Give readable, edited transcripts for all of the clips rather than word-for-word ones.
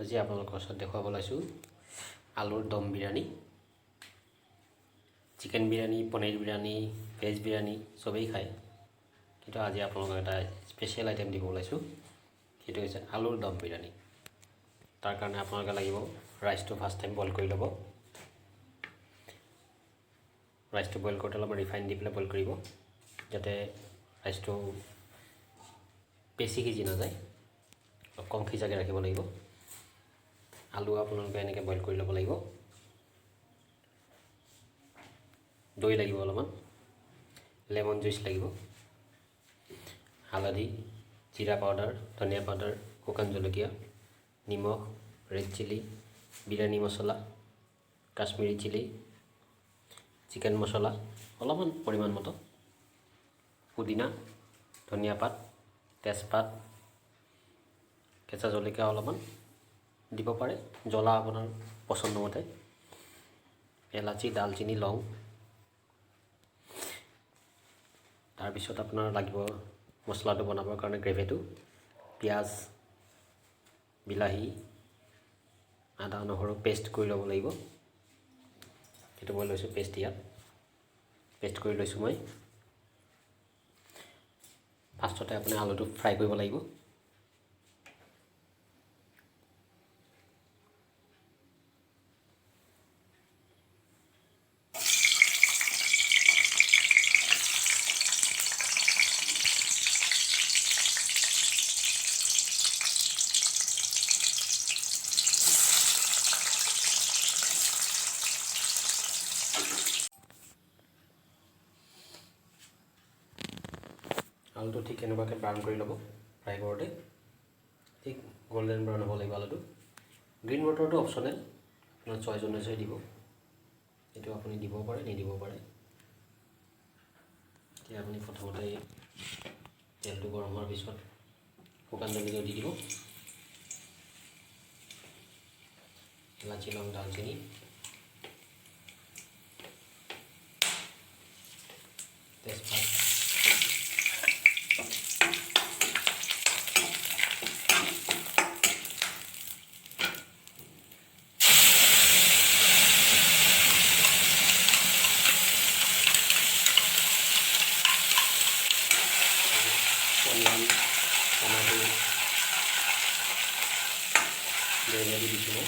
আজি আপোনালোকৰ ওচৰত দেখুৱাব লৈছোঁ আলুৰ দম বিৰিয়ানী। চিকেন বিৰিয়ানী, পনীৰ বিৰিয়ানী, ভেজ বিৰিয়ানী চবেই খায়, কিন্তু আজি আপোনালোকক এটা স্পেচিয়েল আইটেম দিব ওলাইছোঁ, সেইটো হৈছে আলুৰ দম বিৰিয়ানী। তাৰ কাৰণে আপোনালোকে লাগিব ৰাইচটো ফাৰ্ষ্ট টাইম বইল কৰি ল'ব। ৰাইচটো বইল কৰোঁতে অলপ ৰিফাইন দি পেলাই বইল কৰিব, যাতে ৰাইচটো বেছি সিজি নাযায়, অলপ কম সিজাকৈ ৰাখিব লাগিব। আলু আপোনালোকে এনেকৈ বইল কৰি ল'ব লাগিব। দৈ লাগিব অলপমান, লেমন জুইচ লাগিব, হালধি, জিৰা পাউডাৰ, ধনিয়া পাউডাৰ, শুকান জলকীয়া, নিমখ, ৰেড চিলি, বিৰিয়ানী মছলা, কাশ্মীৰী চিলি, চিকেন মছলা অলপমান পৰিমাণ মতো, পুদিনা, ধনিয়া পাত, তেজপাত, কেঁচা জলকীয়া অলপমান দিব পাৰে, জ্বলা আপোনাৰ পচন্দ মতে, এলাচি, ডালচেনি, লং। তাৰপিছত আপোনাৰ লাগিব মছলাটো বনাবৰ কাৰণে গ্ৰেভিটো, পিঁয়াজ, বিলাহী, আদা নহৰু পেষ্ট কৰি ল'ব লাগিব। সেইটো মই লৈছোঁ পেষ্ট, ইয়াত পেষ্ট কৰি লৈছোঁ মই। ফাৰ্ষ্টতে আপুনি আলুটো ফ্ৰাই কৰিব লাগিব। আলুটো ঠিক এনেকুৱাকৈ ব্ৰাউন কৰি ল'ব। ফ্ৰাই কৰোঁতে ঠিক গল্ডেন ব্ৰাউন হ'ব লাগিব আলুটো। গ্ৰীণ ৱাটাৰটো অপশ্যনেল, আপোনাৰ চইচ অনুযায়ী দিব, এইটো আপুনি দিব পাৰে নিদিব পাৰে। এতিয়া আপুনি প্ৰথমতে তেলটো গৰম হোৱাৰ পিছত শুকান জলকীয়া দি দিব, ইলাচি, লং, দালচেনি, তেজপাত, অনিয়ন, টমেটো, গ্ৰেভি দিছোঁ মই।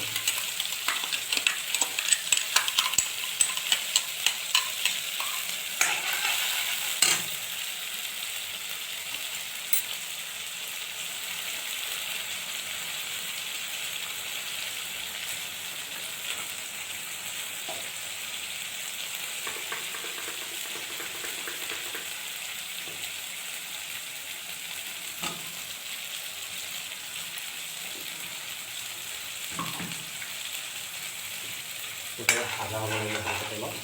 ভাজা হ'ব লাগিব ভালকৈ তেলত।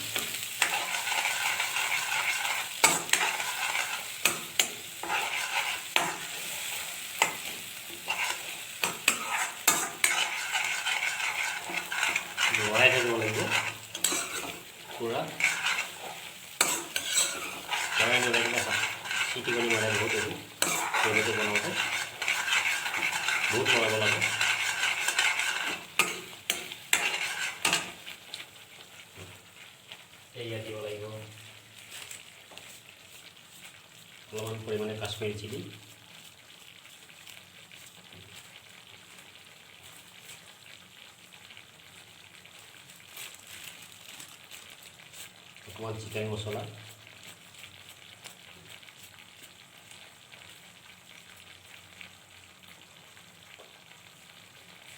লৰাই থাকিব লাগিব পূৰা, লৰাই নালাগিলে চিটিকনি মাৰে বহুত। এইটো গ্ৰেভিটো বনাওঁতে বহুত লৰাব লাগে। ইয়াত দিব লাগিব অলপমান পৰিমাণে কাশ্মীৰী চিলি, অকণমান চিকেন মছলা,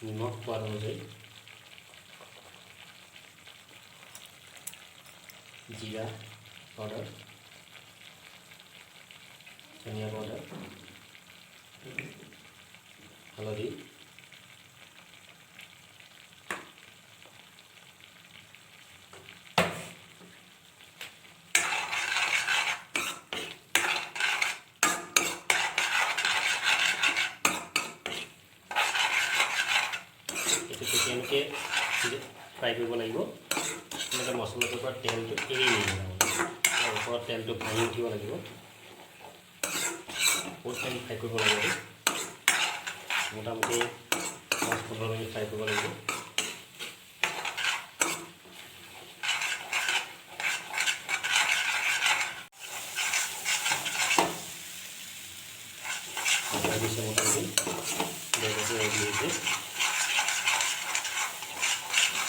নিমখ সোৱাদ অনুযায়ী, জিৰা পাউডাৰ, ধনিয়া পাউডাৰ, হালধি, এইটো তেতিয়ালৈকে ফ্ৰাই কৰিব লাগিব এনেকৈ মছলাটোৰ পৰা তেলটো এৰি নিদিব, তাৰ ওপৰত তেলটো ভাঙি উঠিব লাগিব। বহুত টাইম ফ্ৰাই কৰিব লাগিব, মোটামুটি 10-15 মিনিট ফ্ৰাই কৰিব লাগিব। মোটামুটি গ্ৰেভিটো ৰেডি হৈছে।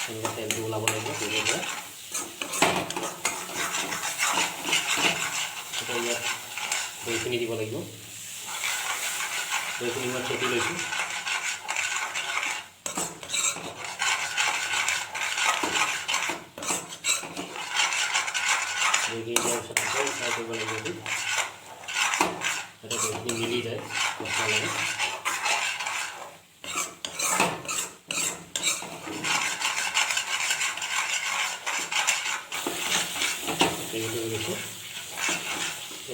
এনেকৈ তেলটো ওলাব লাগিব গ্ৰেভিৰ পৰা। এতিয়া ইয়াত দৈখিনি দিব লাগিব। দৈখিনি মই ফেটি লৈছোঁ। দৈখিনি দিয়াৰ পিছত আকৌ ফ্ৰাই কৰিব লাগিব এইটো, যাতে দৈখিনি মিলি যায় মছলাৰ লগত। গ্ৰেভিটো হৈ গৈছে।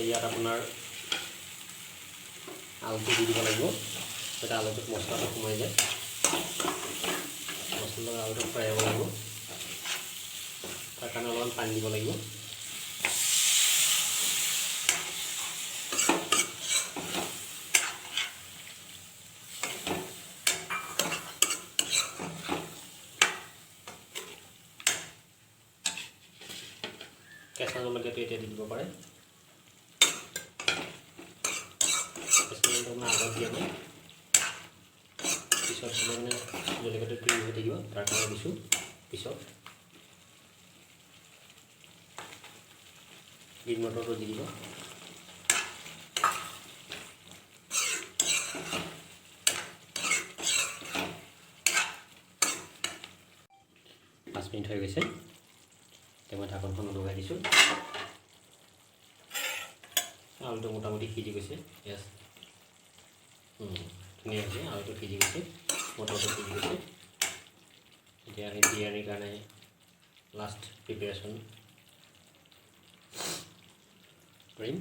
ইয়াত আপোনাৰ আলুটো দি দিব লাগিব, যাতে আলুটোত মছলাটো সোমাই যায়। মছলা আলুটো ফ্ৰাই হ'ব লাগিব, তাৰ কাৰণে অলপমান পানী দিব লাগিব। কেঁচা জলকীয়াটো এতিয়া দি দিব পাৰে। আপোনাৰ আগত দিয়া নাই, পিছত মানে জলকীয়াটো ক্ৰীম হৈ থাকিব, তাৰ কাৰণে দিছোঁ পিছত। গ্ৰীণ মটৰটো দি দিব। পাঁচ মিনিট হৈ গৈছে। এতিয়া মই ঢাকনখন লগাই দিছোঁ। আলুটো মোটামুটি সিজি গৈছে। ইয়াছ, ধুনীয়া হৈছে। আলুটো সিজি গৈছে, মটৰটো সিজি গৈছে। এতিয়া আমি বিৰিয়ানীৰ কাৰণে লাষ্ট প্ৰিপেৰেশ্যন কৰিম।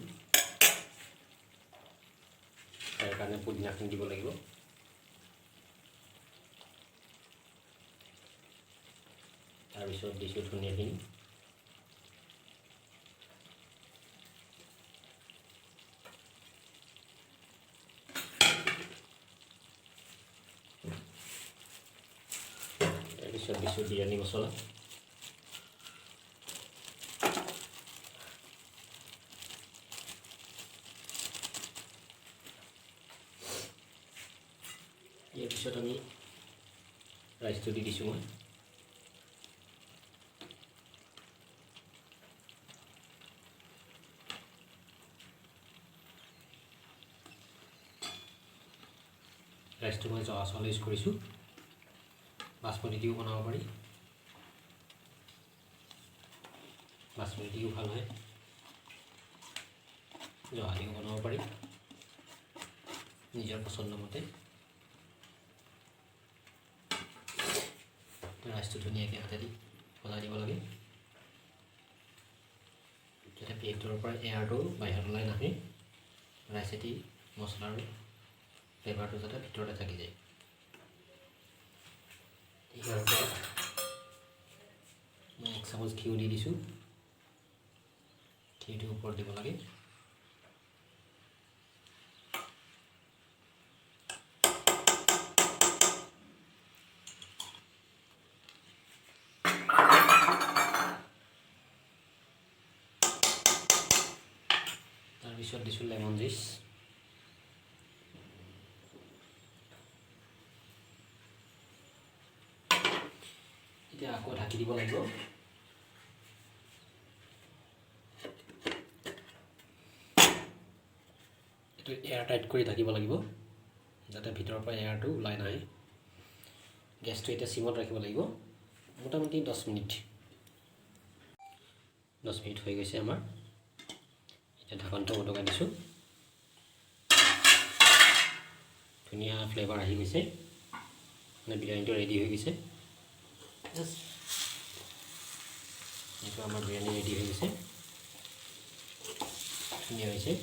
তাৰ কাৰণে পুদিনাখিনি দিব লাগিব। তাৰপিছত দিছোঁ ধনিয়াখিনি। তাৰপিছত দিছোঁ বিৰিয়ানী মছলা। ইয়াৰ পিছত আমি ৰাইচটো দি দিছোঁ মই। ৰাইচটো মই জহা চাউল ইউজ কৰিছোঁ। বাচমতি দিও বনাব পাৰি, বাচমতি দিও ভাল হয়, জহা দিও বনাব পাৰি, নিজৰ পচন্দ মতে। ৰাইচটো ধুনীয়াকৈ হাতেদি সলাই দিব লাগে, যাতে প্লেটৰ পৰা এয়াৰটো বাহিৰত ওলাই নাহে। ৰাইচেদি মছলাৰ ফ্লেভাৰটো যাতে ভিতৰতে থাকি যায়। ইয়াৰ পৰা মই 1 চামুচ ঘিউ দি দিছোঁ। ঘিউটো ওপৰত দিব লাগে। তাৰপিছত দিছোঁ লেমন জুইচ। এতিয়া আকৌ ঢাকি দিব লাগিব। এইটো এয়াৰ টাইট কৰি ঢাকিব লাগিব, যাতে ভিতৰৰ পৰা এয়াৰটো ওলাই নাহে। গেছটো এতিয়া চিমত ৰাখিব লাগিব, মোটামুটি 10 মিনিট। 10 মিনিট হৈ গৈছে আমাৰ। এতিয়া ঢাকনটো উদঙাই দিছোঁ। ধুনীয়া ফ্লেভাৰ আহি গৈছে, মানে বিৰিয়ানীটো ৰেডি হৈ গৈছে। এইটো আমাৰ বিৰিয়ানী ৰেডি হৈ গৈছে, ধুনীয়া হৈছে।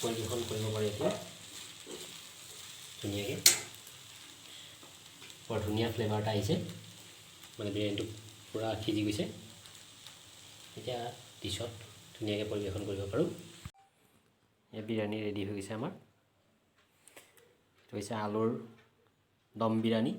পৰিৱেশন কৰিব পাৰি এতিয়া ধুনীয়াকৈ। বৰ ধুনীয়া ফ্লেভাৰ এটা আহিছে, মানে বিৰিয়ানীটো পূৰা সিজি গৈছে। এতিয়া ডিছত ধুনীয়াকৈ পৰিৱেশন কৰিব পাৰোঁ। বিৰিয়ানী ৰেডি হৈ গৈছে আমাৰ। হৈছে আলুৰ দম বিৰিয়ানী।